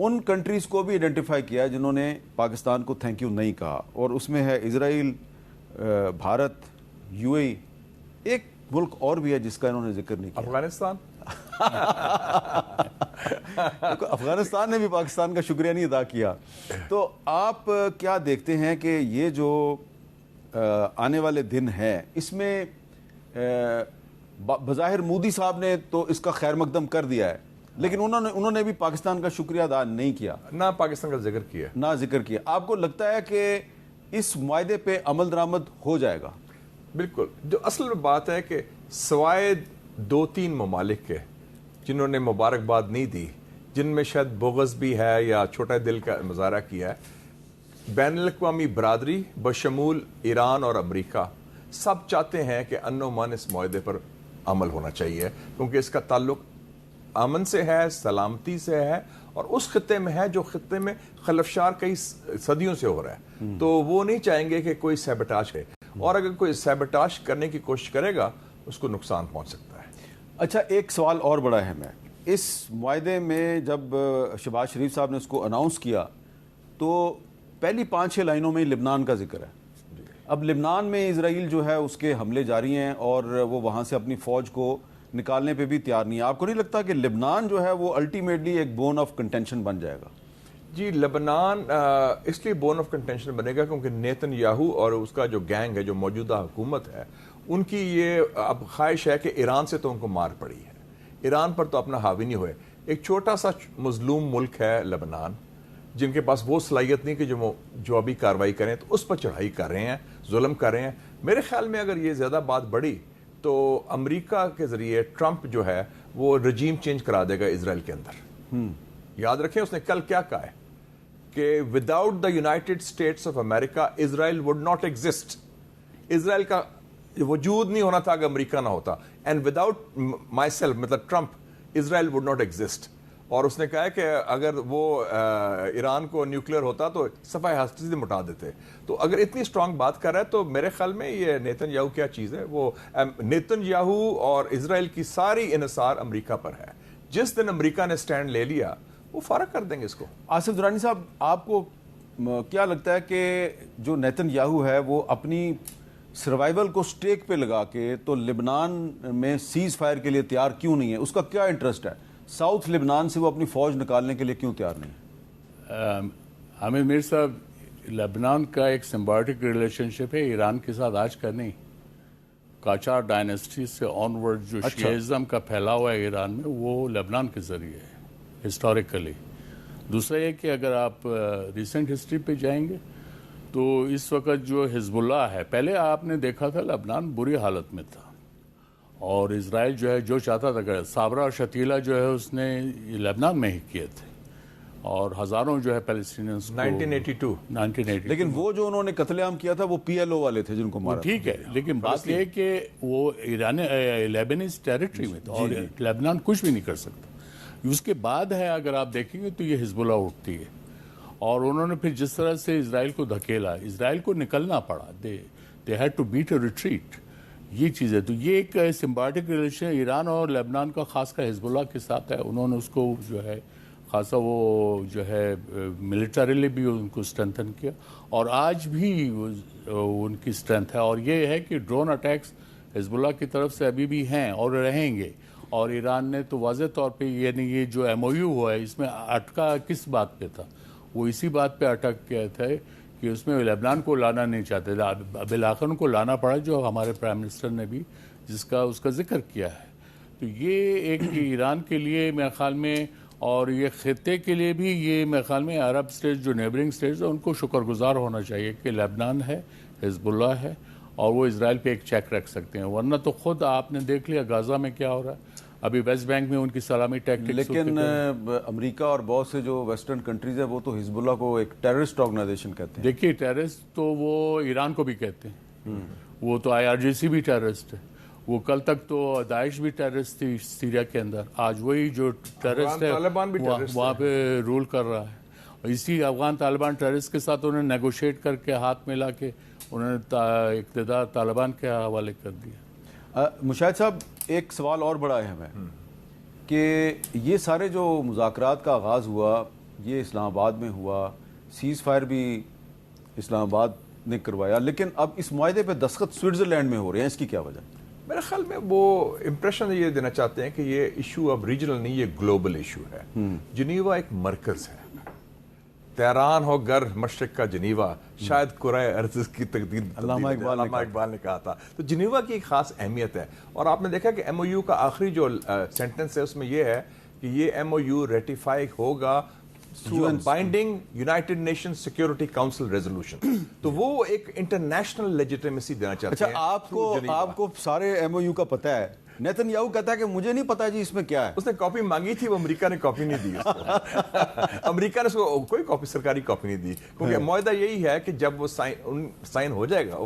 ان countries کو بھی identify کیا جنہوں نے پاکستان کو تھینک یو نہیں کہا، اور اس میں ہے اسرائیل، بھارت، یو اے ای، ایک ملک اور بھی ہے جس کا انہوں نے ذکر نہیں کیا، افغانستان۔ افغانستان نے بھی پاکستان کا شکریہ نہیں ادا کیا۔ تو آپ کیا دیکھتے ہیں کہ یہ جو آنے والے دن ہیں اس میں بظاہر مودی صاحب نے تو اس کا خیر مقدم کر دیا ہے، لیکن انہوں نے بھی پاکستان کا شکریہ ادا نہیں کیا، نہ پاکستان کا ذکر کیا۔ آپ کو لگتا ہے کہ اس معاہدے پہ عمل درآمد ہو جائے گا؟ بالکل، جو اصل میں بات ہے کہ سوائے 2-3 ممالک کے جنہوں نے مبارکباد نہیں دی، جن میں شاید بغض بھی ہے یا چھوٹا دل کا مظاہرہ کیا ہے، بین الاقوامی برادری بشمول ایران اور امریکہ سب چاہتے ہیں کہ امن و امان اس معاہدے پر عمل ہونا چاہیے، کیونکہ اس کا تعلق امن سے ہے، سلامتی سے ہے، اور اس خطے میں ہے جو خطے میں خلفشار کئی صدیوں سے ہو رہا ہے۔ تو وہ نہیں چاہیں گے کہ کوئی سیبٹاج ہے، اور اگر کوئی سیبٹاج کرنے کی کوشش کرے گا اس کو نقصان پہنچ سکتا ہے۔ اچھا، ایک سوال اور بڑا اہم ہے، اس معاہدے میں جب شہباز شریف صاحب نے اس کو اناؤنس کیا تو پہلی 5-6 لائنوں میں لبنان کا ذکر ہے۔ اب لبنان میں اسرائیل جو ہے اس کے حملے جاری ہیں اور وہ وہاں سے اپنی فوج کو نکالنے پہ بھی تیار نہیں ہے۔ آپ کو نہیں لگتا کہ لبنان جو ہے وہ الٹیمیٹلی ایک بون آف کنٹینشن بن جائے گا؟ جی، لبنان اس لیے بون آف کنٹینشن بنے گا کیونکہ نیتن یاہو اور اس کا جو گینگ ہے، جو موجودہ حکومت ہے، ان کی یہ اب خواہش ہے کہ ایران سے تو ان کو مار پڑی ہے، ایران پر تو اپنا حاوی نہیں ہوئے۔ ایک چھوٹا سا مظلوم ملک ہے لبنان، جن کے پاس وہ صلاحیت نہیں کہ جو ابھی کارروائی کریں، تو اس پر چڑھائی کر رہے ہیں، ظلم کر رہے ہیں۔ میرے خیال میں اگر یہ زیادہ بات بڑھی تو امریکہ کے ذریعے ٹرمپ جو ہے وہ رجیم چینج کرا دے گا اسرائیل کے اندر۔ یاد رکھیں اس نے کل کیا کہا ہے کہ without the United States of America Israel would not exist. Israel کا وجود نہیں ہونا تھا اگر امریکہ نہ ہوتا، اینڈ وداؤٹ مائی سیلف مطلب Trump, Israel would not exist. اور اس نے کہا کہ اگر وہ ایران کو نیوکلیئر ہوتا تو صفحہ ہستی سے مٹا دیتے۔ تو اگر اتنی اسٹرانگ بات کر رہا ہے تو میرے خیال میں یہ نیتن یاہو کیا چیز ہے، وہ نیتن یاہو اور اسرائیل کی ساری انحصار امریکہ پر ہے۔ جس دن امریکہ نے سٹینڈ لے لیا وہ فارغ کر دیں گے اس کو۔ آصف درانی صاحب، آپ کو کیا لگتا ہے کہ جو نیتن یاہو ہے وہ اپنی سروائیول کو سٹیک پہ لگا کے تو لبنان میں سیز فائر کے لیے تیار کیوں نہیں ہے؟ اس کا کیا انٹرسٹ ہے؟ ساؤتھ لبنان سے وہ اپنی فوج نکالنے کے لیے کیوں تیار نہیں ہے؟ حامد میر صاحب، لبنان کا ایک سمبایوٹک ریلیشن شپ ہے ایران کے ساتھ آج کا نہیں، قاجار ڈائنسٹی سے آن ورڈ جو شیعزم کا پھیلاؤ ہے ایران میں وہ لبنان کے ذریعے ہے ہسٹوریکلی۔ دوسرا یہ کہ اگر آپ ریسنٹ ہسٹری پہ جائیں گے تو اس وقت جو حزب اللہ ہے، پہلے آپ نے دیکھا تھا لبنان بری حالت میں تھا، اور اسرائیل جو ہے جو چاہتا تھا کہ صابرہ اور شتیلہ جو ہے اس نے لبنان میں ہی کیے تھے، اور ہزاروں جو ہے پیلسٹینینز 1982 لیکن وہ جو انہوں نے قتل عام کیا تھا وہ پی ایل او والے تھے جن کو مارا۔ ٹھیک ہے، لیکن بات یہ ہے کہ وہ لیبنیز ٹیریٹری میں تھا اور لبنان کچھ بھی نہیں کر سکتا۔ اس کے بعد ہے اگر آپ دیکھیں گے تو یہ حزب اللہ اٹھتی ہے، اور انہوں نے پھر جس طرح سے اسرائیل کو دھکیلا، اسرائیل کو نکلنا پڑا، they had to beat a retreat. یہ چیز ہے، تو یہ ایک سمبایوٹک ریلیشن ایران اور لبنان کا خاص کر حزب اللہ کے ساتھ ہے۔ انہوں نے اس کو جو ہے خاصا وہ جو ہے ملٹریلی بھی ان کو اسٹرینتھن کیا، اور آج بھی ان کی اسٹرینتھ ہے۔ اور یہ ہے کہ ڈرون اٹیکس حزب اللہ کی طرف سے ابھی بھی ہیں اور رہیں گے، اور ایران نے تو واضح طور پہ یعنی یہ جو ایم او یو ہوا ہے اس میں اٹکا کس بات پہ تھا؟ وہ اسی بات پہ اٹک کیا تھا کہ اس میں لبنان کو لانا نہیں چاہتے تھے، بالآخر ان کو لانا پڑا، جو ہمارے پرائم منسٹر نے بھی اس کا ذکر کیا ہے۔ تو یہ ایک ایران کے لیے میرے خیال میں، اور یہ خطے کے لیے بھی، یہ میرے خیال میں عرب اسٹیٹس جو نیبرنگ اسٹیٹس ہیں ان کو شکر گزار ہونا چاہیے کہ لبنان ہے، حزب اللہ ہے، اور وہ اسرائیل پہ ایک چیک رکھ سکتے ہیں۔ ورنہ تو خود آپ نے دیکھ لیا غزہ میں کیا ہو رہا ہے، ابھی ویسٹ بینک میں ان کی سلامی ٹیکٹکس۔ لیکن امریکہ اور بہت سے جو ویسٹرن کنٹریز ہیں وہ تو حزب اللہ کو ایک ٹیررسٹ آرگنائزیشن کہتے ہیں۔ دیکھیے ٹیررسٹ تو وہ ایران کو بھی کہتے ہیں، وہ تو IRGC بھی ٹیررسٹ ہے، وہ کل تک تو داعش بھی ٹیررسٹ تھی سیریا کے اندر، آج وہی جو ٹیررسٹ ہے وہاں پہ رول کر رہا ہے۔ اور اسی افغان طالبان ٹیررسٹ کے ساتھ انہوں نے نیگوشیٹ کر کے ہاتھ ملا کے انہوں نے اقتدار طالبان کے حوالے کر دیا۔ مشاہد صاحب، ایک سوال اور بڑا اہم ہے کہ یہ سارے جو مذاکرات کا آغاز ہوا یہ اسلام آباد میں ہوا, سیز فائر بھی اسلام آباد نے کروایا, لیکن اب اس معاہدے پہ دستخط سوئٹزرلینڈ میں ہو رہے ہیں, اس کی کیا وجہ؟ میرے خیال میں وہ امپریشن یہ دینا چاہتے ہیں کہ یہ ایشو اب ریجنل نہیں, یہ گلوبل ایشو ہے. جنیوا ایک مرکز ہے, تہران ہو گر مشرق کا جنیوا, شاید کرۂ ارض کی تقدیر علامہ اقبال نے کہا تھا. تو جنیوا کی ایک خاص اہمیت ہے, اور آپ نے دیکھا کہ ایم او یو کا آخری جو سینٹنس ہے اس میں یہ ہے کہ یہ ایم او یو ریٹیفائی ہوگا binding United nation security council resolution. تو وہ ایک انٹرنیشنل لیجیٹیمیسی دینا چاہتے ہیں. اچھا, آپ کو سارے ایم او یو کا پتہ ہے. نیتن یاہو کہتا ہے کہ مجھے نہیں پتا جی اس میں کیا ہے. اس نے کاپی مانگی تھی, وہ امریکہ نے کاپی نہیں دی اس کو. امریکہ نے اس کو کوئی کاپی, سرکاری کاپی نہیں دی, کیونکہ معاہدہ یہی ہے کہ جب وہ سائن ہو جائے گا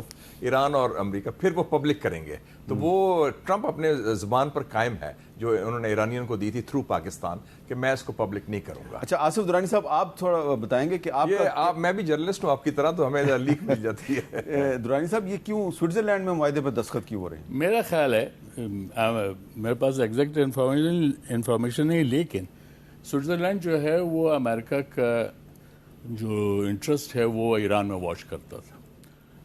ایران اور امریکہ, پھر وہ پبلک کریں گے. تو وہ ٹرمپ اپنے زبان پر قائم ہے جو انہوں نے ایرانیوں کو دی تھی تھرو پاکستان, کہ میں اس کو پبلک نہیں کروں گا. اچھا آصف درانی صاحب, آپ تھوڑا بتائیں گے کہ آپ میں بھی جرنلسٹ ہوں آپ کی طرح, تو ہمیں لیک مل جاتی ہے. درانی صاحب, یہ کیوں سوئٹزرلینڈ میں معاہدے پہ دستخط کیوں ہو رہے ہیں؟ میرا خیال ہے, میرے پاس ایگزیکٹ انفارمیشن نہیں, لیکن سوئٹزرلینڈ جو ہے وہ امریکہ کا جو انٹرسٹ ہے وہ ایران میں واچ کرتا تھا,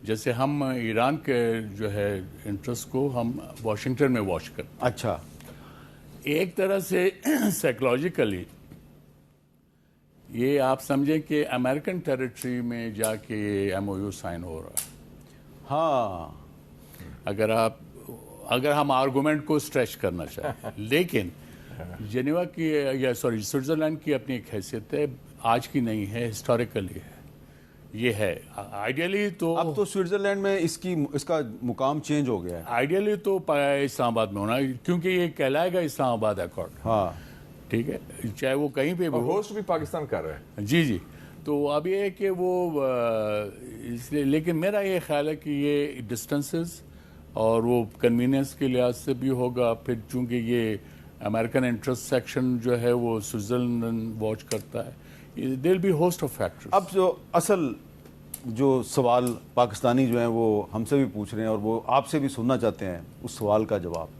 جیسے ہم ایران کے جو ہے انٹرسٹ کو ہم واشنگٹن میں واچ کرتے. اچھا, ایک طرح سے سائیکولوجیکلی یہ آپ سمجھیں کہ امریکن ٹیریٹری میں جا کے ایم او یو سائن ہو رہا ہے. ہاں, اگر ہم آرگومنٹ کو اسٹریچ کرنا چاہیں, لیکن جنیوا کی یا سوئٹزرلینڈ کی اپنی ایک حیثیت ہے, آج کی نہیں ہے, ہسٹوریکلی ہے. یہ ہے آئیڈیلی تو اب تو سوئٹزرلینڈ میں اس کا مقام چینج ہو گیا ہے. آئیڈیلی تو اسلام آباد میں ہونا, کیونکہ یہ کہلائے گا اسلام آباد ایکارڈ. ہاں ٹھیک ہے, چاہے وہ کہیں پہ بھی ہوسٹ بھی پاکستان کر رہے ہیں. جی. تو اب یہ ہے کہ وہ اس لیے, لیکن میرا یہ خیال ہے کہ یہ ڈسٹنسز اور وہ کنوینئنس کے لحاظ سے بھی ہوگا. پھر چونکہ یہ امریکن انٹرسٹ سیکشن جو ہے وہ سوئٹزرلینڈ واچ کرتا ہے, there be host of factors. اب جو اصل جو سوال پاکستانی جو ہیں وہ ہم سے بھی پوچھ رہے ہیں, اور وہ آپ سے بھی سننا چاہتے ہیں اس سوال کا جواب,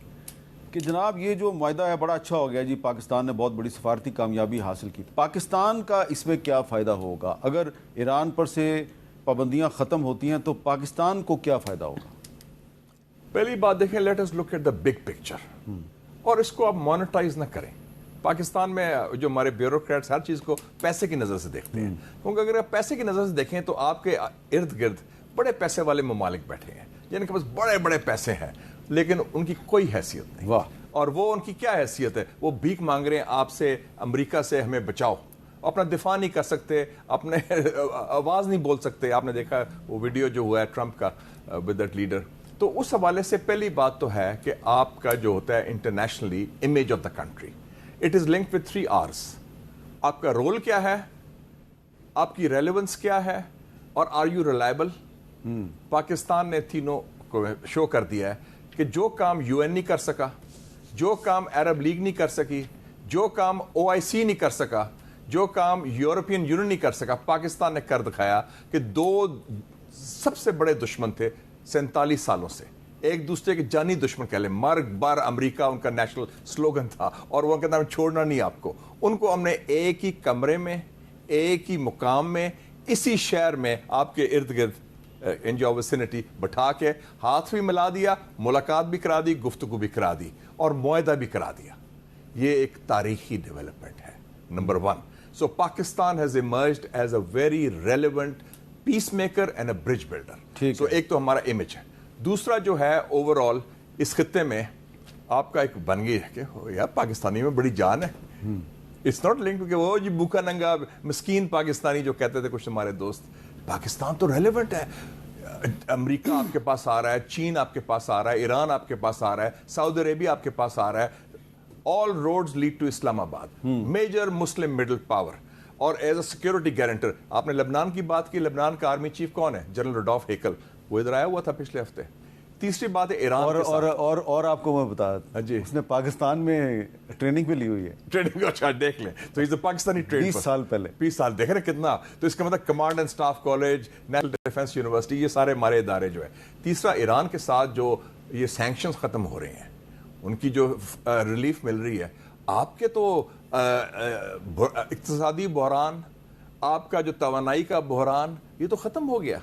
کہ جناب یہ جو معاہدہ ہے بڑا اچھا ہو گیا جی, پاکستان نے بہت بڑی سفارتی کامیابی حاصل کی, پاکستان کا اس میں کیا فائدہ ہوگا؟ اگر ایران پر سے پابندیاں ختم ہوتی ہیں تو پاکستان کو کیا فائدہ ہوگا؟ پہلی بات دیکھیں, let us look at the big picture, اور اس کو آپ مانیٹائز نہ کریں. پاکستان میں جو ہمارے بیوروکریٹس ہر چیز کو پیسے کی نظر سے دیکھتے ہیں, کیونکہ اگر آپ پیسے کی نظر سے دیکھیں تو آپ کے ارد گرد بڑے پیسے والے ممالک بیٹھے ہیں جن کے پاس بڑے بڑے پیسے ہیں, لیکن ان کی کوئی حیثیت نہیں. واہ. اور وہ ان کی کیا حیثیت ہے؟ وہ بھیک مانگ رہے ہیں آپ سے, امریکہ سے ہمیں بچاؤ, اپنا دفاع نہیں کر سکتے, اپنے آواز نہیں بول سکتے. آپ نے دیکھا وہ ویڈیو جو ہوا ہے ٹرمپ کا ود دیٹ لیڈر. تو اس حوالے سے پہلی بات تو ہے کہ آپ کا جو ہوتا ہے internationally image of the country, it is linked with 3 R's. آپ کا رول کیا ہے, آپ کی ریلیونس کیا ہے, اور آر یو ریلائبل. پاکستان نے تینوں کو شو کر دیا ہے کہ جو کام یو این نہیں کر سکا, جو کام عرب لیگ نہیں کر سکی, جو کام OIC نہیں کر سکا, جو کام یورپین یونین نہیں کر سکا, پاکستان نے کر دکھایا. کہ 2 سب سے بڑے دشمن تھے 47 سالوں سے, ایک دوسرے کے جانی دشمن کہہ لیں, مرگ بار امریکہ ان کا نیشنل سلوگن تھا, اور وہ کہتا ہے چھوڑنا نہیں آپ کو. ان کو ہم نے ایک ہی کمرے میں, ایک ہی مقام میں, اسی شہر میں آپ کے ارد گرد ان جو ویسینٹی بٹھا کے ہاتھ بھی ملا دیا, ملاقات بھی کرا دی, گفتگو بھی کرا دی, اور معاہدہ بھی کرا دیا. یہ ایک تاریخی ڈیولپمنٹ ہے, number 1. So Pakistan has emerged as a very relevant peacemaker and a bridge builder. So ایک تو ہمارا امیج ہے. دوسرا جو ہے اوور آل اس خطے میں آپ کا ایک بن گئی ہے کہ یار پاکستانی میں بڑی جان ہے. اٹس ناٹ لنک کہ وہ جی بھوکا ننگا مسکین پاکستانی جو کہتے تھے کچھ ہمارے دوست. پاکستان تو ریلیونٹ ہے. امریکہ آپ کے پاس آ رہا ہے, چین آپ کے پاس آ رہا ہے, ایران آپ کے پاس آ رہا ہے, سعودی عربیہ آپ کے پاس آ رہا ہے. آل روڈز لیڈ ٹو اسلام آباد, میجر مسلم مڈل پاور. اور ایز اے سیکورٹی گارنٹر آپ نے لبنان کی بات کی. لبنان کا آرمی چیف کون ہے؟ جنرل رڈولف ہیکل, وہ ادھر آیا ہوا تھا پچھلے ہفتے. تیسری بات ہے ایران اور آپ کو میں بتا جی, اس نے پاکستان میں ٹریننگ بھی لی ہوئی ہے. ٹریننگ اچھا دیکھ لیں تو از پاکستانی ٹریننگ 20 سال پہلے. 20 سال دیکھ رہے کتنا. تو اس کا مطلب command and staff college, national defence university, یہ سارے ہمارے ادارے جو ہے. تیسرا ایران کے ساتھ جو یہ سینکشنز ختم ہو رہے ہیں, ان کی جو ریلیف مل رہی ہے, آپ کے تو اقتصادی بحران، آپ کا جو توانائی کا بحران، یہ تو ختم ہو گیا.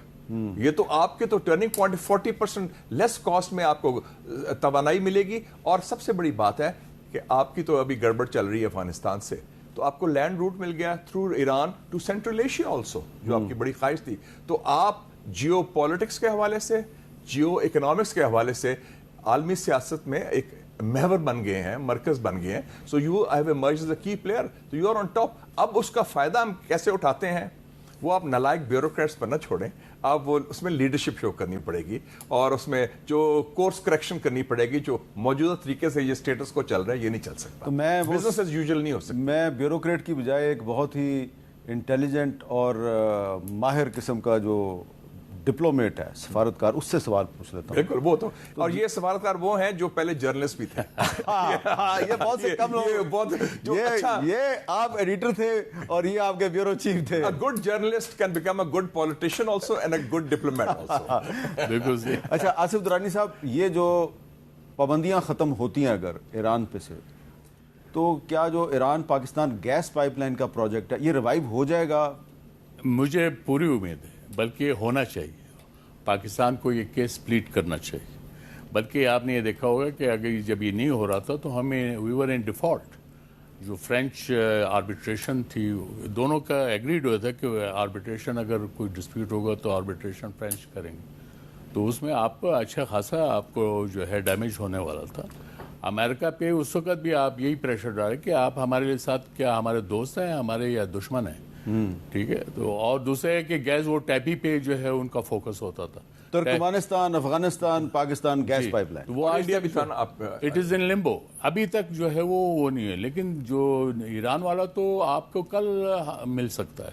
یہ تو آپ کے تو ٹرننگ پوائنٹ 40% لیس کاسٹ میں آپ کو توانائی ملے گی. اور سب سے بڑی بات ہے کہ آپ کی تو ابھی گڑبڑ چل رہی ہے افغانستان سے، تو آپ کو لینڈ روٹ مل گیا through Iran to central Asia also, جو آپ کی بڑی خواہش تھی. تو آپ جیو پالیٹکس کے حوالے سے، جیو اکنامکس کے حوالے سے عالمی سیاست میں ایک محور بن گئے ہیں، مرکز بن گئے ہیں. So you have emerged as اے کی پلیئر، تو یو آر آن ٹاپ. اب اس کا فائدہ ہم کیسے اٹھاتے ہیں، وہ آپ نالائق بیوروکریٹس پر نہ چھوڑیں. آپ وہ اس میں لیڈرشپ شو کرنی پڑے گی، اور اس میں جو کورس کریکشن کرنی پڑے گی. جو موجودہ طریقے سے یہ اسٹیٹس کو چل رہا ہے، یہ نہیں چل سکتا. تو میں بزنس ایز یوزول نہیں ہو سکتا. میں بیوروکریٹ کی بجائے ایک بہت ہی انٹیلیجنٹ اور ماہر قسم کا جو ڈپلومیٹ ہے، سفارتکار، اس سے سوال پوچھ لیتا ہوں. بالکل، وہ تو اور یہ سفارتکار وہ ہیں جو پہلے جرنلسٹ بھی تھے. یہ بہت سے کم لوگ، یہ آپ ایڈیٹر تھے اور یہ آپ کے بیورو چیف تھے. A good journalist can become a good politician also and a good diplomat also. بالکل صحیح. اچھا آصف درانی صاحب، یہ جو پابندیاں ختم ہوتی ہیں اگر ایران پہ سے، تو کیا جو Iran Pakistan gas pipeline کا پروجیکٹ ہے یہ ریوائیو ہو جائے گا؟ مجھے پوری امید ہے، بلکہ ہونا چاہیے. پاکستان کو یہ کیس پلیٹ کرنا چاہیے. بلکہ آپ نے یہ دیکھا ہوگا کہ اگر جب یہ نہیں ہو رہا تھا تو ہمیں وی ور ان ڈیفالٹ. جو فرینچ آربیٹریشن تھی، دونوں کا ایگریڈ ہوا تھا کہ آربیٹریشن اگر کوئی ڈسپیوٹ ہوگا تو آربیٹریشن فرینچ کریں گے. تو اس میں آپ کو اچھا خاصا آپ کو جو ہے ڈیمیج ہونے والا تھا. امریکہ پہ اس وقت بھی آپ یہی پریشر ڈالے کہ آپ ہمارے ساتھ کیا ہمارے دوست ہیں ہمارے یا دشمن ہیں. ٹھیک ہے. تو اور دوسرے ہے کہ گیس وہ ٹیپی پہ جو ہے ان کا فوکس ہوتا تھا. Turkmenistan, Afghanistan, Pakistan gas pipeline, وہ آج انڈیا بھی تھا نا. It is in limbo. ابھی تک جو ہے وہ نہیں ہے. لیکن جو ایران والا تو آپ کو کل مل سکتا ہے.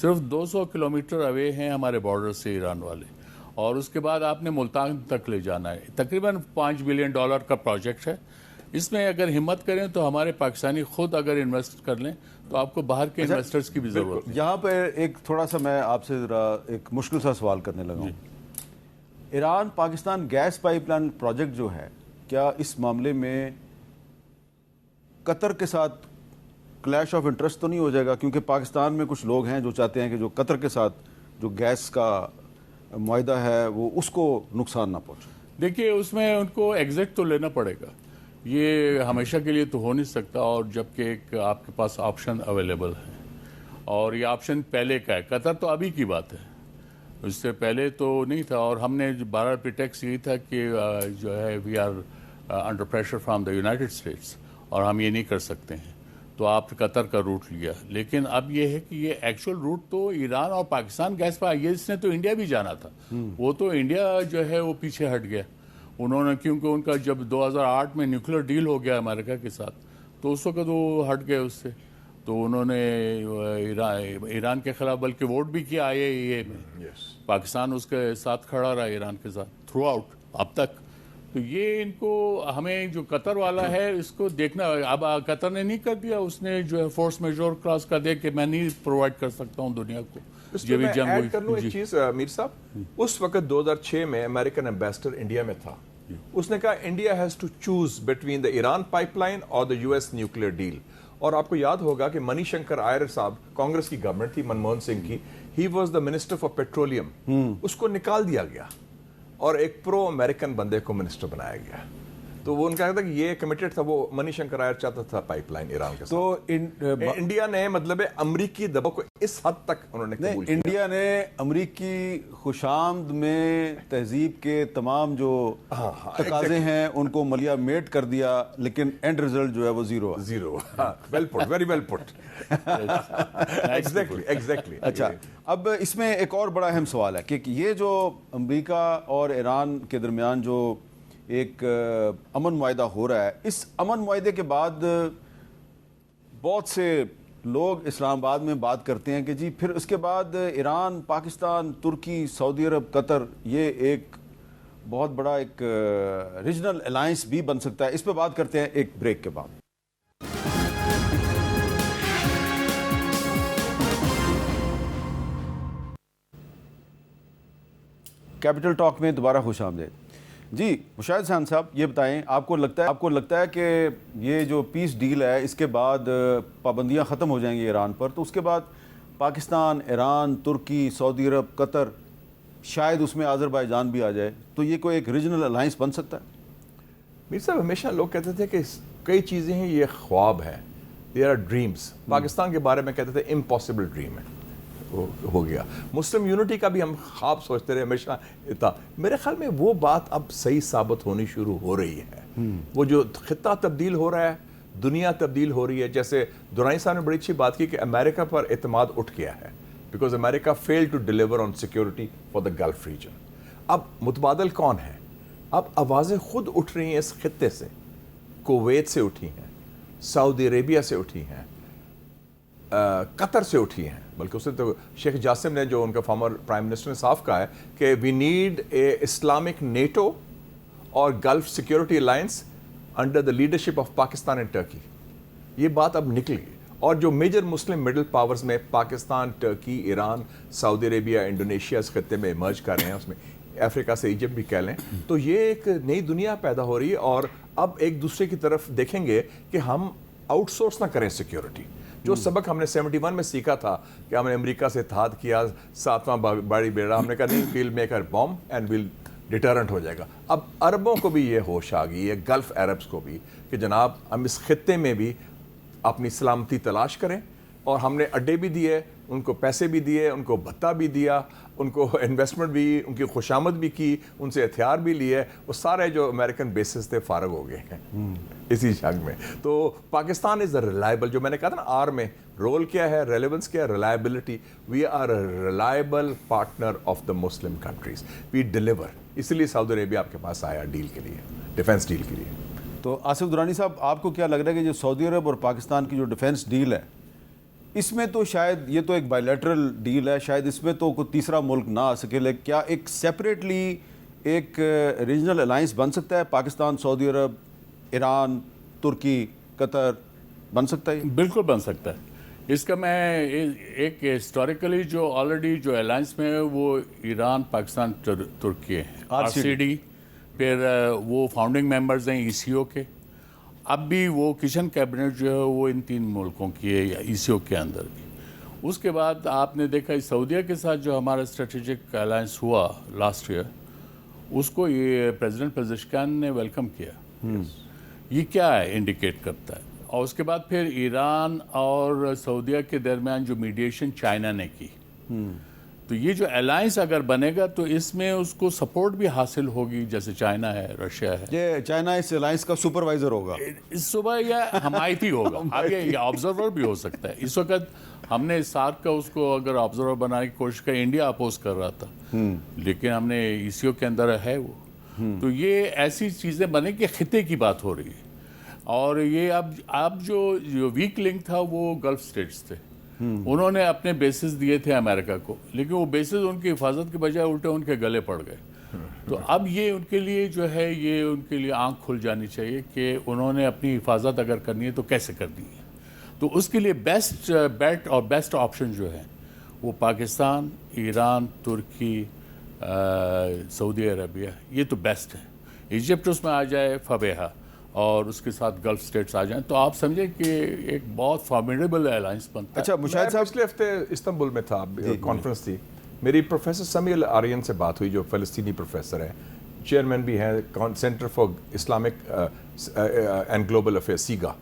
صرف 200 کلومیٹر اوے ہیں ہمارے بارڈر سے ایران والے، اور اس کے بعد آپ نے ملتان تک لے جانا ہے. تقریباً $5 بلین کا پروجیکٹ ہے. اس میں اگر ہمت کریں تو ہمارے پاکستانی خود اگر انویسٹ کر لیں تو آپ کو باہر کے انویسٹرز کی بھی ضرورت ہے. یہاں پہ ایک تھوڑا سا میں آپ سے ذرا ایک مشکل سا سوال کرنے لگا ہوں. Iran Pakistan gas pipeline project جو ہے، کیا اس معاملے میں قطر کے ساتھ کلیش آف انٹرسٹ تو نہیں ہو جائے گا؟ کیونکہ پاکستان میں کچھ لوگ ہیں جو چاہتے ہیں کہ جو قطر کے ساتھ جو گیس کا معاہدہ ہے وہ اس کو نقصان نہ پہنچے. دیکھیے اس میں ان کو ایگزٹ تو لینا پڑے گا. یہ ہمیشہ کے لیے تو ہو نہیں سکتا. اور جبکہ ایک آپ کے پاس آپشن اویلیبل ہے، اور یہ آپشن پہلے کا ہے. قطر تو ابھی کی بات ہے، اس سے پہلے تو نہیں تھا. اور ہم نے بارہ پریٹیکس یہی تھا کہ جو ہے we are under pressure from the United States اور ہم یہ نہیں کر سکتے ہیں، تو آپ قطر کا روٹ لیا. لیکن اب یہ ہے کہ یہ ایکچوئل روٹ تو ایران اور پاکستان گیس پر یہ اس نے تو انڈیا بھی جانا تھا. وہ تو انڈیا جو ہے وہ پیچھے ہٹ گیا. انہوں نے کیونکہ ان کا جب 2008 میں نیوکلیر ڈیل ہو گیا امریکہ کے ساتھ، تو اس وقت وہ ہٹ گئے اس سے. تو انہوں نے ایران کے خلاف بلکہ ووٹ بھی کیا IAEA میں. پاکستان اس کے ساتھ کھڑا رہا ایران کے ساتھ تھرو آؤٹ اب تک. تو یہ ان کو ہمیں جو قطر والا ہے اس کو دیکھنا. اب قطر نے نہیں کر دیا، اس نے جو ہے فورس میجور کلاس کا دے کہ میں نہیں پرووائڈ کر سکتا ہوں دنیا کو. اس میں میں ایڈ کر لوں ایک چیز میر صاحب. اس وقت 2006 میں امریکن ایمبیسڈر انڈیا میں تھا. اس نے کہا India has to choose between the Iran pipeline اور دا US نیوکلیر ڈیل. اور آپ کو یاد ہوگا کہ منی شنکر آئر صاحب، کانگریس کی گورنمنٹ تھی منموہن سنگھ کی، he was the minister for petroleum. اس کو نکال دیا گیا اور ایک پرو امریکن بندے کو منسٹر بنایا گیا. تو وہ ان کا کہتا کہ یہ کمیٹڈ تھا. وہ منی شنکر آئر چاہتا تھا پائپ لائن ایران کے ساتھ. تو انڈیا نے مطلب امریکی دباؤ کو اس حد تک انہوں نے قبول کیا. انڈیا نے امریکی خوشامد میں تہذیب کے تمام جو تقاضے ہیں ان کو ملیا میٹ کر دیا، لیکن اینڈ ریزلٹ جو ہے وہ زیرو. ویل پٹ، ویری ویل پٹ. ایگزیکٹلی. اچھا، اب اس میں ایک اور بڑا اہم سوال ہے کہ یہ جو امریکہ اور ایران کے درمیان جو ایک امن معاہدہ ہو رہا ہے، اس امن معاہدے کے بعد بہت سے لوگ اسلام آباد میں بات کرتے ہیں کہ جی پھر اس کے بعد ایران، پاکستان، ترکی، سعودی عرب، قطر، یہ ایک بہت بڑا ایک ریجنل الائنس بھی بن سکتا ہے. اس پہ بات کرتے ہیں ایک بریک کے بعد. کیپٹل ٹاک میں دوبارہ خوش آمدید. جی مشاہد حسین صاحب یہ بتائیں، آپ کو لگتا ہے کہ یہ جو پیس ڈیل ہے اس کے بعد پابندیاں ختم ہو جائیں گی ایران پر، تو اس کے بعد پاکستان، ایران، ترکی، سعودی عرب، قطر، شاید اس میں آذربائیجان بھی آ جائے، تو یہ کوئی ایک ریجنل الائنس بن سکتا ہے؟ میر صاحب ہمیشہ لوگ کہتے تھے کہ کئی چیزیں ہیں یہ خواب ہے، دیر آر ڈریمز. پاکستان کے بارے میں کہتے تھے امپاسبل ڈریم ہے، ہو گیا. مسلم یونٹی کا بھی ہم خواب سوچتے رہے ہمیشہ تھا. میرے خیال میں وہ بات اب صحیح ثابت ہونی شروع ہو رہی ہے. وہ جو خطہ تبدیل ہو رہا ہے، دنیا تبدیل ہو رہی ہے. جیسے دورانی صاحب نے بڑی اچھی بات کی کہ امریکہ پر اعتماد اٹھ گیا ہے بیکاز امریکہ fail to deliver on security for the Gulf region. اب متبادل کون ہے؟ اب آوازیں خود اٹھ رہی ہیں اس خطے سے. کویت سے اٹھی ہیں، سعودی عربیہ سے اٹھی ہیں، قطر سے اٹھی ہیں. بلکہ اس نے تو شیخ جاسم نے جو ان کا فارمر پرائم منسٹر نے صاف کہا ہے کہ we need a Islamic NATO اور Gulf security alliance under the leadership of Pakistan and Turkey. یہ بات اب نکل گئی. اور جو میجر مسلم مڈل پاورز میں پاکستان، ٹرکی، ایران، سعودی عربیہ، انڈونیشیا اس خطے میں ایمرج کر رہے ہیں، اس میں افریقہ سے ایجپٹ بھی کہہ لیں، تو یہ ایک نئی دنیا پیدا ہو رہی ہے. اور اب ایک دوسرے کی طرف دیکھیں گے کہ ہم آؤٹ سورس نہ کریں سیکیورٹی. جو سبق ہم نے 71 میں سیکھا تھا کہ ہم نے امریکہ سے اتحاد کیا، 7واں بڑی بیڑا، ہم نے کہا نہیں we'll make our boom and we'll deterrent ہو جائے گا. اب عربوں کو بھی یہ ہوش آ گئی ہے، گلف عربس کو بھی، کہ جناب ہم اس خطے میں بھی اپنی سلامتی تلاش کریں. اور ہم نے اڈے بھی دیے، ان کو پیسے بھی دیے، ان کو بھتہ بھی دیا، ان کو انویسٹمنٹ بھی، ان کی خوشامد بھی کی، ان سے ہتھیار بھی لیے. وہ سارے جو امریکن بیسز تھے فارغ ہو گئے ہیں اسی جنگ میں. تو پاکستان از اے ریلائبل، جو میں نے کہا تھا نا آر میں رول کیا ہے، ریلیونس کیا ہے، reliability. We are a reliable partner of the Muslim countries. We deliver. اس لیے سعودی عربیہ آپ کے پاس آیا ڈیل کے لیے، ڈیفینس ڈیل کے لیے. تو آصف درانی صاحب، آپ کو کیا لگ رہا ہے کہ جو سعودی عرب اور پاکستان کی جو ڈیفینس ڈیل ہے، اس میں تو شاید یہ تو ایک بائی لیٹرل ڈیل ہے، شاید اس میں تو کوئی تیسرا ملک نہ آ سکے، لیکن کیا ایک سیپریٹلی ایک ریجنل الائنس بن سکتا ہے؟ پاکستان، سعودی عرب، ایران، ترکی، قطر بن سکتا ہے؟ بالکل بن سکتا ہے. اس کا میں ایک ہسٹوریکلی جو آلریڈی جو الائنس میں ہے وہ ایران، پاکستان، ترکی ہے، RCD. پھر وہ فاؤنڈنگ ممبرز ہیں ECO کے. اب بھی وہ کچن کیبنٹ جو ہے وہ ان 3 ملکوں کی ہے، یا ECO کے اندر بھی. اس کے بعد آپ نے دیکھا سعودیہ کے ساتھ جو ہمارا اسٹریٹجک الائنس ہوا لاسٹ ایئر، اس کو یہ پریزیڈنٹ پزشکیان نے ویلکم کیا. یہ کیا ہے انڈیکیٹ کرتا ہے. اور اس کے بعد پھر ایران اور سعودیہ کے درمیان جو میڈیشن چائنا نے کی، تو یہ جو الائنس اگر بنے گا تو اس میں اس کو سپورٹ بھی حاصل ہوگی، جیسے چائنا ہے، رشیا ہے. یہ چائنا اس الائنس کا سپروائزر ہوگا اس صبح، یا حمایتی ہوگا. اب یہ آبزرور بھی ہو سکتا ہے. اس وقت ہم نے سارک کا اس کو اگر آبزرور بنانے کی کوشش کی، انڈیا اپوز کر رہا تھا، لیکن ہم نے ECO کے اندر ہے وہ. تو یہ ایسی چیزیں بنے کہ خطے کی بات ہو رہی ہے. اور یہ اب جو ویک لنک تھا وہ گلف سٹیٹس تھے. انہوں نے اپنے بیسز دیے تھے امریکہ کو، لیکن وہ بیسز ان کی حفاظت کے بجائے الٹے ان کے گلے پڑ گئے. تو اب یہ ان کے لیے جو ہے، یہ ان کے لیے آنکھ کھل جانی چاہیے کہ انہوں نے اپنی حفاظت اگر کرنی ہے تو کیسے کرنی ہے. تو اس کے لیے بیسٹ بیٹ اور بیسٹ آپشن جو ہے وہ پاکستان، ایران، ترکی، سعودی عربیہ، یہ تو بیسٹ ہے. ایجپٹ اس میں آ جائے، فبیہا، اور اس کے ساتھ گلف سٹیٹس آ جائیں، تو آپ سمجھیں کہ ایک بہت فارمیڈیبل الائنس بنتا ہے. اچھا مشاہد صاحب، پچھلے ہفتے استنبول میں تھا، کانفرنس تھی میری. پروفیسر سمیع الآرین سے بات ہوئی، جو فلسطینی پروفیسر ہیں، چیئرمین بھی ہیں centre for Islamic and global affair, CIGA.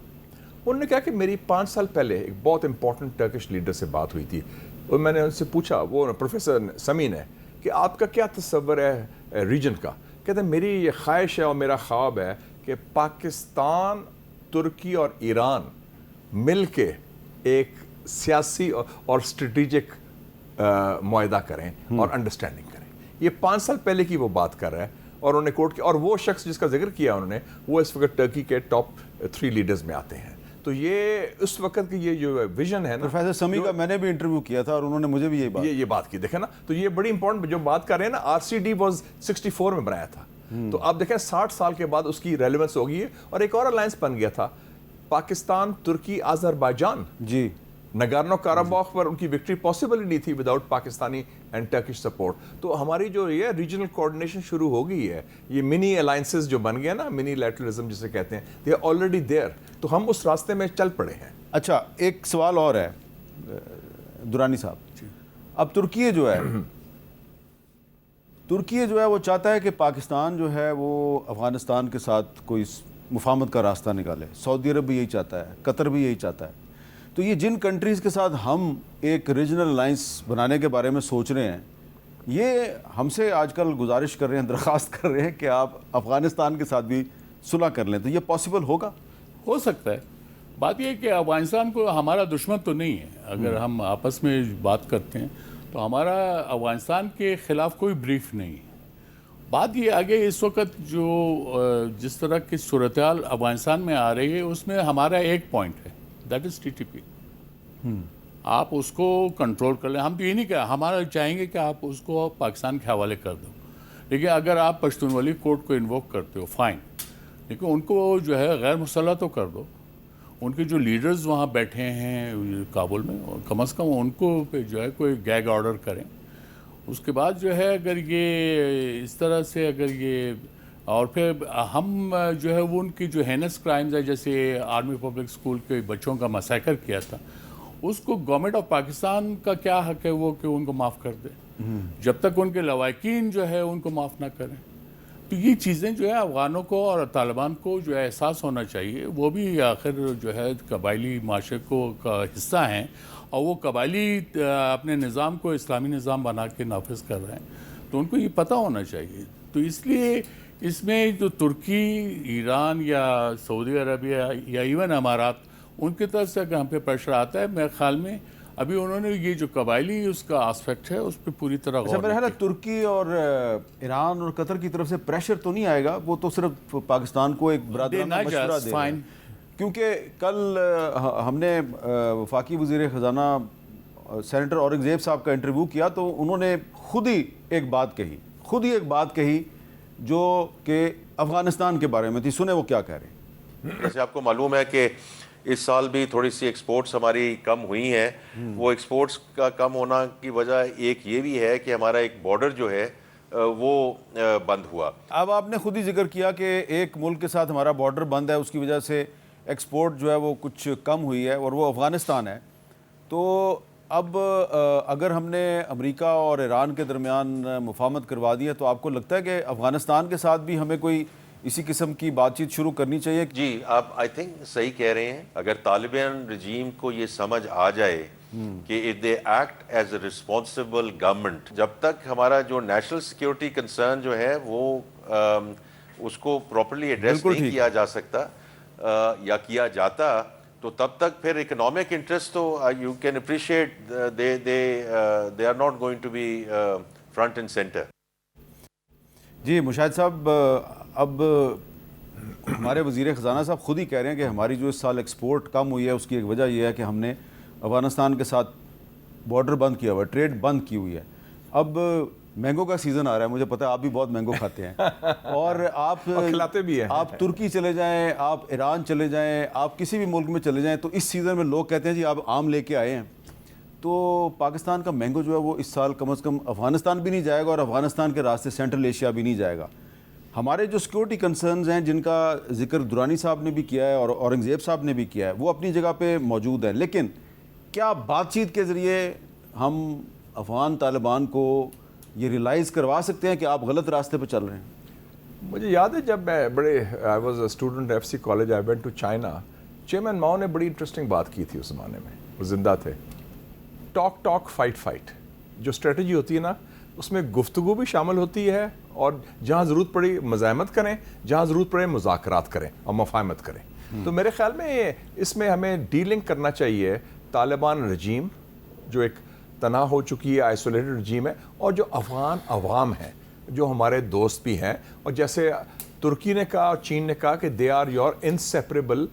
انہوں نے کہا کہ میری 5 سال پہلے ایک بہت امپورٹنٹ ٹرکش لیڈر سے بات ہوئی تھی، اور میں نے ان سے پوچھا، وہ پروفیسر سمیع نے، کہ آپ کا کیا تصور ہے ریجن کا. کہتے ہیں میری یہ خواہش ہے اور میرا خواب ہے کہ پاکستان، ترکی اور ایران مل کے ایک سیاسی اور اسٹریٹجک معاہدہ کریں اور انڈرسٹینڈنگ کریں. یہ 5 سال پہلے کی وہ بات کر رہا ہے. اور انہوں نے کوٹ کیا، اور وہ شخص جس کا ذکر کیا انہوں نے، وہ اس وقت ٹرکی کے ٹاپ 3 لیڈرز میں آتے ہیں. تو یہ اس وقت کی یہ جو ویژن ہے نا، پروفیسر سمیع کا میں نے بھی انٹرویو کیا تھا اور انہوں نے مجھے بھی یہ بات کی. دیکھیں نا، تو یہ بڑی امپورٹنٹ جو بات کر رہے ہیں نا، RCD واز 64 میں بنایا تھا. تو آپ دیکھیں 60 سال کے بعد اس کی ریلیونس ہوگی. اور ایک اور الائنس بن گیا تھا، پاکستان، ترکی، آذربائیجان. جی نگارنو کاراباخ پر ان کی وکٹری پاسبل ہی نہیں تھی without Pakistani and Turkish support. تو ہماری جو یہ ریجنل کوآرڈینیشن شروع ہو گئی ہے, یہ منی الائنسز جو بن گئے نا, منی لیٹرلزم جسے کہتے ہیں, دے آر آلریڈی دیئر. تو ہم اس راستے میں چل پڑے ہیں. اچھا, ایک سوال اور ہے درانی صاحب. اب ترکی جو ہے وہ چاہتا ہے کہ پاکستان جو ہے وہ افغانستان کے ساتھ کوئی مفاہمت کا راستہ نکالے. سعودی عرب بھی یہی چاہتا ہے, قطر بھی یہی چاہتا ہے. تو یہ جن کنٹریز کے ساتھ ہم ایک ریجنل الائنس بنانے کے بارے میں سوچ رہے ہیں, یہ ہم سے آج کل گزارش کر رہے ہیں, درخواست کر رہے ہیں کہ آپ افغانستان کے ساتھ بھی صلح کر لیں. تو یہ پاسبل ہوگا؟ ہو سکتا ہے. بات یہ ہے کہ افغانستان کو ہمارا دشمن تو نہیں ہے. اگر ہم آپس میں بات کرتے ہیں تو ہمارا افغانستان کے خلاف کوئی بریف نہیں ہے. بات یہ آگے اس وقت جو جس طرح کی صورتحال افغانستان میں آ رہی ہے, اس میں ہمارا ایک پوائنٹ ہے, that is T T P. آپ اس کو کنٹرول کر لیں. ہم تو یہ نہیں کہ ہمارا چاہیں گے کہ آپ اس کو پاکستان کے حوالے کر دو, لیکن اگر آپ پشتون ولی کورٹ کو انووک کرتے ہو فائن, لیکن ان کو جو ہے غیر مسلح تو کر دو. ان کے جو لیڈرز وہاں بیٹھے ہیں کابل میں, کم از کم ان کو جو ہے کوئی گیگ آرڈر کریں. اس کے بعد جو ہے اگر یہ اس طرح سے اگر یہ, اور پھر ہم جو ہے وہ ان کی جو ہینس کرائمز ہے, جیسے آرمی پبلک اسکول کے بچوں کا مسیکر کیا تھا, اس کو گورنمنٹ آف پاکستان کا کیا حق ہے وہ کہ ان کو معاف کر دے, جب تک ان کے لواحقین جو ہے ان کو معاف نہ کریں. تو یہ چیزیں جو ہے افغانوں کو اور طالبان کو جو ہے احساس ہونا چاہیے. وہ بھی آخر جو ہے قبائلی معاشرے کو کا حصہ ہیں, اور وہ قبائلی اپنے نظام کو اسلامی نظام بنا کے نافذ کر رہے ہیں, تو ان کو یہ پتہ ہونا چاہیے. تو اس لیے اس میں جو ترکی, ایران یا سعودی عربیہ یا ایون امارات, ان کی طرف سے اگر ہم پہ پریشر آتا ہے, میرے خیال میں ابھی انہوں نے یہ جو قبائلی اس کا آسپیکٹ ہے اس پہ پوری طرح غور میرا خیال ہے ترکی اور ایران اور قطر کی طرف سے پریشر تو نہیں آئے گا, وہ تو صرف پاکستان کو ایک برادرانہ مشورہ دے رہے ہیں. کیونکہ کل ہم نے وفاقی وزیر خزانہ سینیٹر اورنگزیب صاحب کا انٹرویو کیا, تو انہوں نے خود ہی ایک بات کہی جو کہ افغانستان کے بارے میں تھی. سنیں وہ کیا کہہ رہے ہیں. جیسے آپ کو معلوم ہے کہ اس سال بھی تھوڑی سی ایکسپورٹس ہماری کم ہوئی ہیں. وہ ایکسپورٹس کا کم ہونا کی وجہ ایک یہ بھی ہے کہ ہمارا ایک بارڈر جو ہے وہ بند ہوا. اب آپ نے خود ہی ذکر کیا کہ ایک ملک کے ساتھ ہمارا بارڈر بند ہے, اس کی وجہ سے ایکسپورٹ جو ہے وہ کچھ کم ہوئی ہے, اور وہ افغانستان ہے. تو اب اگر ہم نے امریکہ اور ایران کے درمیان مفاہمت کروا دی ہے, تو آپ کو لگتا ہے کہ افغانستان کے ساتھ بھی ہمیں کوئی اسی قسم کی بات چیت شروع کرنی چاہیے؟ جی, آپ آئی تھنک صحیح کہہ رہے ہیں. اگر طالبان رجیم کو یہ سمجھ آ جائے کہ if they act as a responsible government, جب تک ہمارا جو نیشنل سیکیورٹی کنسرن جو ہے وہ اس کو پراپرلی ایڈریس نہیں کیا جا سکتا یا کیا جاتا, تو تب تک پھر اکنامک انٹرسٹ تو you can appreciate they are not going to be front and center. جی مشاہد صاحب, اب ہمارے وزیر خزانہ صاحب خود ہی کہہ رہے ہیں کہ ہماری جو اس سال ایکسپورٹ کم ہوئی ہے اس کی ایک وجہ یہ ہے کہ ہم نے افغانستان کے ساتھ بارڈر بند کیا ہوا ہے, ٹریڈ بند کی ہوئی ہے. اب مینگو کا سیزن آ رہا ہے, مجھے پتہ ہے آپ بھی بہت مینگو کھاتے ہیں, اور آپ کھلاتے بھی ہیں. آپ ترکی چلے جائیں, آپ ایران چلے جائیں, آپ کسی بھی ملک میں چلے جائیں, تو اس سیزن میں لوگ کہتے ہیں جی آپ آم لے کے آئے ہیں. تو پاکستان کا مینگو جو ہے وہ اس سال کم از کم افغانستان بھی نہیں جائے گا, اور افغانستان کے راستے سینٹرل ایشیا بھی نہیں جائے گا. ہمارے جو سیکورٹی کنسرنز ہیں جن کا ذکر درانی صاحب نے بھی کیا ہے اور اورنگزیب صاحب نے بھی کیا ہے, وہ اپنی جگہ پہ موجود ہیں. لیکن کیا بات چیت کے ذریعے ہم افغان طالبان کو یہ ریلائز کروا سکتے ہیں کہ آپ غلط راستے پہ چل رہے ہیں؟ مجھے یاد ہے جب میں I was a student F C college, I went to China. Chairman Mao نے بڑی انٹرسٹنگ بات کی تھی اس زمانے میں, وہ زندہ تھے. ٹاک فائٹ جو اسٹریٹجی ہوتی ہے نا, اس میں گفتگو بھی شامل ہوتی ہے, اور جہاں ضرورت پڑی مزاحمت کریں, جہاں ضرورت پڑے مذاکرات کریں اور مفاہمت کریں. تو میرے خیال میں اس میں ہمیں ڈیلنگ کرنا چاہیے طالبان رجیم جو ایک تنہا ہو چکی ہے, آئسولیٹڈ رجیم ہے, اور جو افغان عوام ہیں جو ہمارے دوست بھی ہیں, اور جیسے ترکی نے کہا اور چین نے کہا کہ they are your inseparable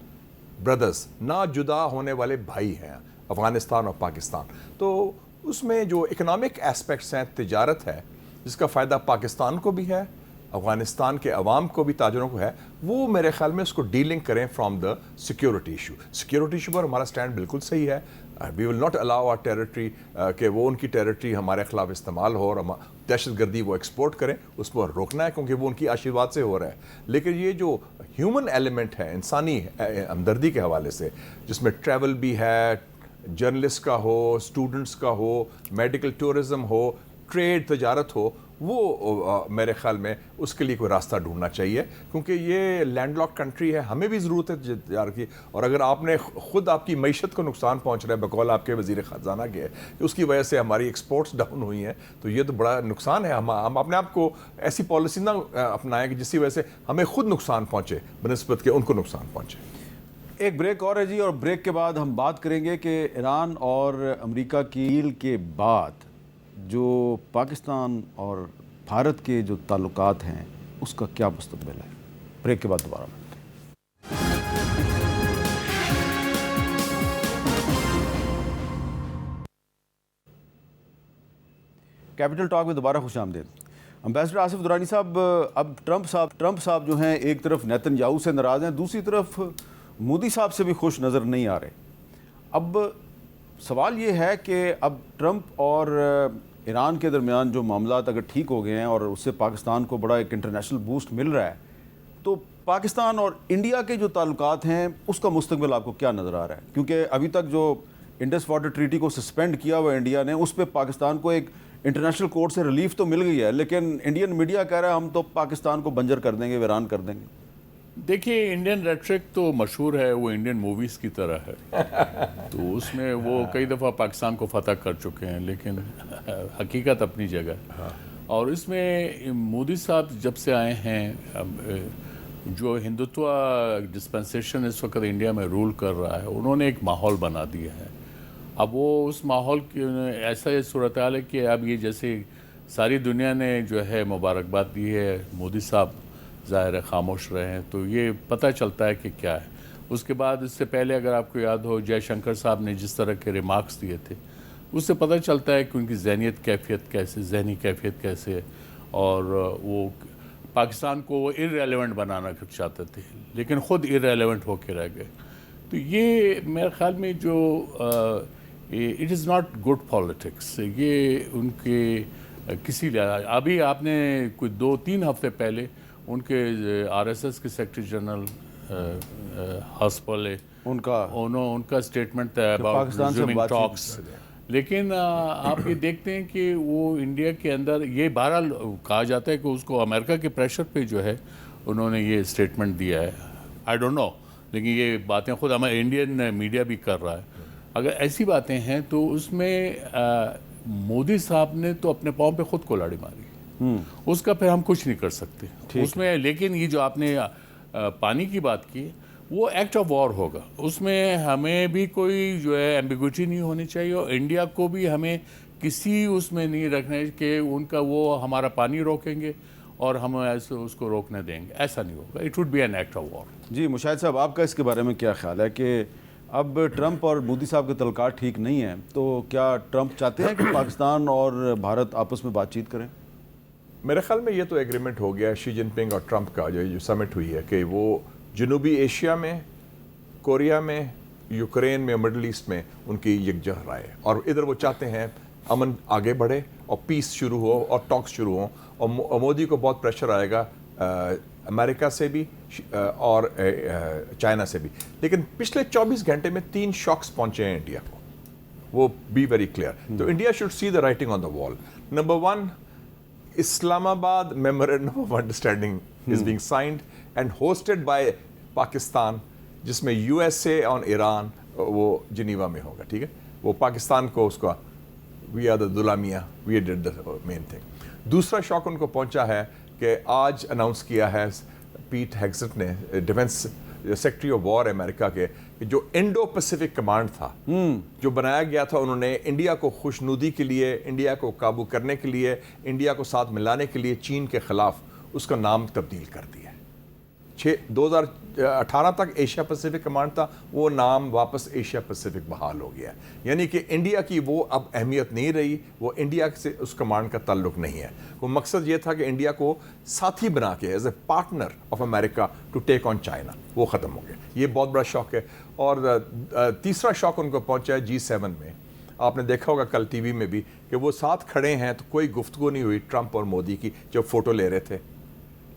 brothers, نہ جدا ہونے والے بھائی ہیں افغانستان اور پاکستان. تو اس میں جو اکنامک ایسپیکٹس ہیں, تجارت ہے جس کا فائدہ پاکستان کو بھی ہے, افغانستان کے عوام کو بھی, تاجروں کو ہے, وہ میرے خیال میں اس کو ڈیلنگ کریں from the security issue. Security issue پر ہمارا سٹینڈ بالکل صحیح ہے. We will not allow our territory کہ وہ ان کی ٹیریٹری ہمارے خلاف استعمال ہو اور دہشت گردی وہ ایکسپورٹ کریں، اس پر روکنا ہے کیونکہ وہ ان کی آشیرواد سے ہو رہا ہے. لیکن یہ جو ہیومن ایلیمنٹ ہے انسانی ہمدردی کے حوالے سے، جس میں ٹریول بھی ہے، جرنلسٹ کا ہو، اسٹوڈنٹس کا ہو، میڈیکل ٹورزم ہو، ٹریڈ تجارت ہو، وہ میرے خیال میں اس کے لیے کوئی راستہ ڈھونڈنا چاہیے کیونکہ یہ لینڈ لاک کنٹری ہے، ہمیں بھی ضرورت ہے تجارت کی. اور اگر آپ نے خود آپ کی معیشت کو نقصان پہنچ رہا ہے بقول آپ کے وزیر خزانہ کے کہ اس کی وجہ سے ہماری ایکسپورٹس ڈاؤن ہوئی ہیں، تو یہ تو بڑا نقصان ہے. ہم اپنے آپ کو ایسی پالیسی نہ اپنائیں کہ جس کی وجہ سے ہمیں خود نقصان پہنچے بنسبت کہ ان کو نقصان پہنچے. ایک بریک اور ہے جی، اور بریک کے بعد ہم بات کریں گے کہ ایران اور امریکہ کی ڈیل کے بعد جو پاکستان اور بھارت کے جو تعلقات ہیں اس کا کیا مستقبل ہے. بریک کے بعد دوبارہ ملتے ہیں. کیپٹل ٹاک میں دوبارہ خوش آمدید. امبیسڈر آصف درانی صاحب، اب ٹرمپ صاحب جو ہیں ایک طرف نیتن یاہو سے ناراض ہیں، دوسری طرف مودی صاحب سے بھی خوش نظر نہیں آ رہے. اب سوال یہ ہے کہ اب ٹرمپ اور ایران کے درمیان جو معاملات اگر ٹھیک ہو گئے ہیں اور اس سے پاکستان کو بڑا ایک انٹرنیشنل بوسٹ مل رہا ہے، تو پاکستان اور انڈیا کے جو تعلقات ہیں اس کا مستقبل آپ کو کیا نظر آ رہا ہے؟ کیونکہ ابھی تک جو انڈس واٹر ٹریٹی کو سسپینڈ کیا ہوا انڈیا نے، اس پہ پاکستان کو ایک انٹرنیشنل کورٹ سے ریلیف تو مل گئی ہے، لیکن انڈین میڈیا کہہ رہا ہے ہم تو پاکستان کو بنجر کر دیں گے، ویران کر دیں گے. دیکھیے انڈین ریٹرک تو مشہور ہے، وہ انڈین موویز کی طرح ہے، تو اس میں وہ کئی دفعہ پاکستان کو فتح کر چکے ہیں، لیکن حقیقت اپنی جگہ. اور اس میں مودی صاحب جب سے آئے ہیں، جو ہندوتوا ڈسپنسیشن اس وقت انڈیا میں رول کر رہا ہے، انہوں نے ایک ماحول بنا دیا ہے. اب وہ اس ماحول کی ایسا صورتحال ہے کہ اب یہ جیسے ساری دنیا نے جو ہے مبارکباد دی ہے، مودی صاحب ظاہر ہے خاموش رہے ہیں، تو یہ پتہ چلتا ہے کہ کیا ہے. اس کے بعد اس سے پہلے اگر آپ کو یاد ہو جے شنکر صاحب نے جس طرح کے ریمارکس دیے تھے، اس سے پتہ چلتا ہے کہ ان کی ذہنی کیفیت کیسے ہے، اور وہ پاکستان کو ارریلیونٹ بنانا چاہتے تھے لیکن خود ارریلیونٹ ہو کے رہ گئے. تو یہ میرے خیال میں جو it is not good politics, یہ ان کے کسی لحاظ. ابھی آپ نے کوئی 2-3 ہفتے پہلے ان کے آر ایس ایس کے سیکرٹری جنرل ہاسپل ان کا اسٹیٹمنٹ تھا اباؤٹ ریزیومنگ ٹاکس. لیکن آپ یہ دیکھتے ہیں کہ وہ انڈیا کے اندر یہ بہرحال کہا جاتا ہے کہ اس کو امریکہ کے پریشر پہ جو ہے انہوں نے یہ اسٹیٹمنٹ دیا ہے. آئی ڈونٹ نو، لیکن یہ باتیں خود ہمارے انڈین میڈیا بھی کر رہا ہے. اگر ایسی باتیں ہیں تو اس میں مودی صاحب نے تو اپنے پاؤں پہ خود کو لاڑی ماری، اس کا پھر ہم کچھ نہیں کر سکتے اس میں. لیکن یہ جو آپ نے پانی کی بات کی، وہ ایکٹ آف وار ہوگا، اس میں ہمیں بھی کوئی جو ہے ایمبیگوٹی نہیں ہونی چاہیے، اور انڈیا کو بھی ہمیں کسی اس میں نہیں رکھنا کہ ان کا وہ ہمارا پانی روکیں گے اور ہم ایسے اس کو روکنے دیں گے، ایسا نہیں ہوگا. It would be an act of war. جی مشاہد صاحب، آپ کا اس کے بارے میں کیا خیال ہے کہ اب ٹرمپ اور مودی صاحب کے تعلقات ٹھیک نہیں ہیں، تو کیا ٹرمپ چاہتے ہیں کہ پاکستان اور بھارت آپس میں بات چیت کریں؟ میرے خیال میں یہ تو ایگریمنٹ ہو گیا شی جن پنگ اور ٹرمپ کا جو سمٹ ہوئی ہے کہ وہ جنوبی ایشیا میں، کوریا میں، یوکرین میں، مڈل ایسٹ میں ان کی یکجہ رائے، اور ادھر وہ چاہتے ہیں امن آگے بڑھے اور پیس شروع ہو اور ٹاکس شروع ہوں. اور مودی کو بہت پریشر آئے گا امریکہ سے بھی اور چائنا سے بھی. لیکن پچھلے 24 گھنٹے میں 3 شاکس پہنچے ہیں انڈیا کو، وہ بی ویری کلیئر. تو India should see the writing on the wall. Number 1، Islamabad memorandum of understanding is being signed and hosted by Pakistan, جس میں یو ایس اے اور ایران وہ جنیوا میں ہوگا. ٹھیک ہے، وہ پاکستان کو اس کا we are the dilemma, we did the main thing. دوسرا شاک ان کو پہنچا ہے کہ آج اناؤنس کیا ہے پیٹ ہیگزٹ نے، ڈیفنس سیکرٹری آف وار امریکہ کے، جو انڈو پیسفک کمانڈ تھا جو بنایا گیا تھا، انہوں نے انڈیا کو خوشنودی کے لیے، انڈیا کو قابو کرنے کے لیے، انڈیا کو ساتھ ملانے کے لیے چین کے خلاف اس کا نام تبدیل کر دیا. 2018 تک ایشیا پیسیفک کمانڈ تھا، وہ نام واپس ایشیا پیسیفک بحال ہو گیا، یعنی کہ انڈیا کی وہ اب اہمیت نہیں رہی، وہ انڈیا سے اس کمانڈ کا تعلق نہیں ہے۔ وہ مقصد یہ تھا کہ انڈیا کو ساتھی بنا کے ایز اے پارٹنر آف امریکہ ٹو ٹیک آن چائنا، وہ ختم ہو گیا۔ یہ بہت بڑا شوق ہے۔ اور تیسرا شوق ان کو پہنچا ہے G7 میں۔ آپ نے دیکھا ہوگا کل ٹی وی میں بھی کہ وہ ساتھ کھڑے ہیں تو کوئی گفتگو نہیں ہوئی ٹرمپ اور مودی کی جب فوٹو لے رہے تھے،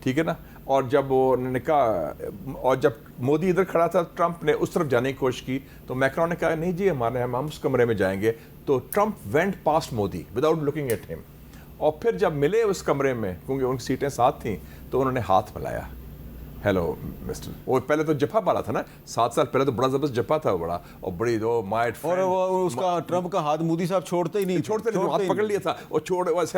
ٹھیک ہے نا؟ اور جب وہ نے کہا، اور جب مودی ادھر کھڑا تھا ٹرمپ نے اس طرف جانے کی کوشش کی تو میکرون نے کہا نہیں جی ہم اس کمرے میں جائیں گے، تو Trump went past Modi without looking at ہم، اور پھر جب ملے اس کمرے میں کیونکہ ان کی سیٹیں ساتھ تھیں تو انہوں نے ہاتھ ملایا، ہیلو مسٹر۔ وہ پہلے تو جپا پالا تھا نا، 7 سال پہلے تو بڑا زبردست جپا تھا، بڑا اور بڑی دو مائٹ، اور وہ اس کا ٹرمپ کا ہاتھ مودی صاحب چھوڑتے ہی نہیں، ہاتھ پکڑ لیا تھا، اور ویسے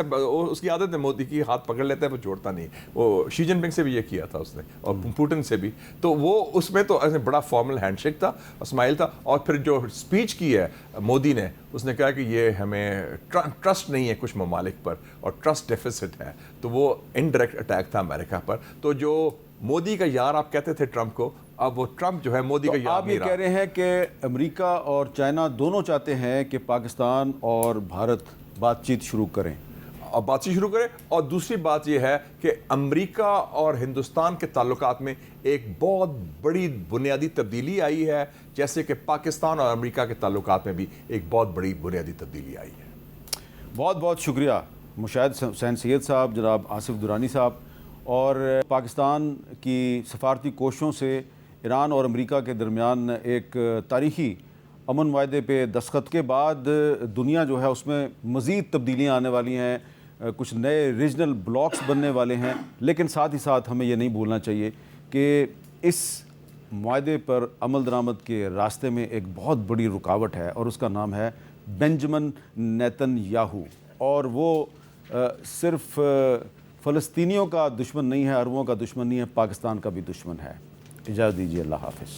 اس کی عادت ہے مودی کی، ہاتھ پکڑ لیتا ہے وہ چھوڑتا نہیں۔ وہ شی جن پنگ سے بھی یہ کیا تھا اس نے، اور پوٹن سے بھی، تو وہ اس میں تو بڑا فارمل ہینڈ شیک تھا، اسمائل تھا۔ اور پھر جو اسپیچ کی ہے مودی نے، اس نے کہا کہ یہ ہمیں ٹرسٹ نہیں ہے کچھ ممالک پر اور ٹرسٹ ڈیفیسٹ ہے، تو وہ انڈائریکٹ اٹیک تھا امریکہ پر۔ تو جو مودی کا یار آپ کہتے تھے ٹرمپ کو، اب وہ ٹرمپ جو ہے مودی کا یار آپ یہ کہہ رہے ہیں کہ امریکہ اور چائنا دونوں چاہتے ہیں کہ پاکستان اور بھارت بات چیت شروع کریں، اور بات چیت شروع کرے۔ اور دوسری بات یہ ہے کہ امریکہ اور ہندوستان کے تعلقات میں ایک بہت بڑی بنیادی تبدیلی آئی ہے، جیسے کہ پاکستان اور امریکہ کے تعلقات میں بھی ایک بہت بڑی بنیادی تبدیلی آئی ہے۔ بہت بہت شکریہ مشاہد حسین سید صاحب، جناب آصف درانی صاحب۔ اور پاکستان کی سفارتی کوششوں سے ایران اور امریکہ کے درمیان ایک تاریخی امن معاہدے پہ دستخط کے بعد دنیا جو ہے اس میں مزید تبدیلیاں آنے والی ہیں، کچھ نئے ریجنل بلاکس بننے والے ہیں، لیکن ساتھ ہی ساتھ ہمیں یہ نہیں بھولنا چاہیے کہ اس معاہدے پر عمل درآمد کے راستے میں ایک بہت بڑی رکاوٹ ہے، اور اس کا نام ہے بنجمن نیتن یاہو۔ اور وہ صرف فلسطینیوں کا دشمن نہیں ہے، عربوں کا دشمن نہیں ہے، پاکستان کا بھی دشمن ہے۔ اجازت دیجیے، اللہ حافظ۔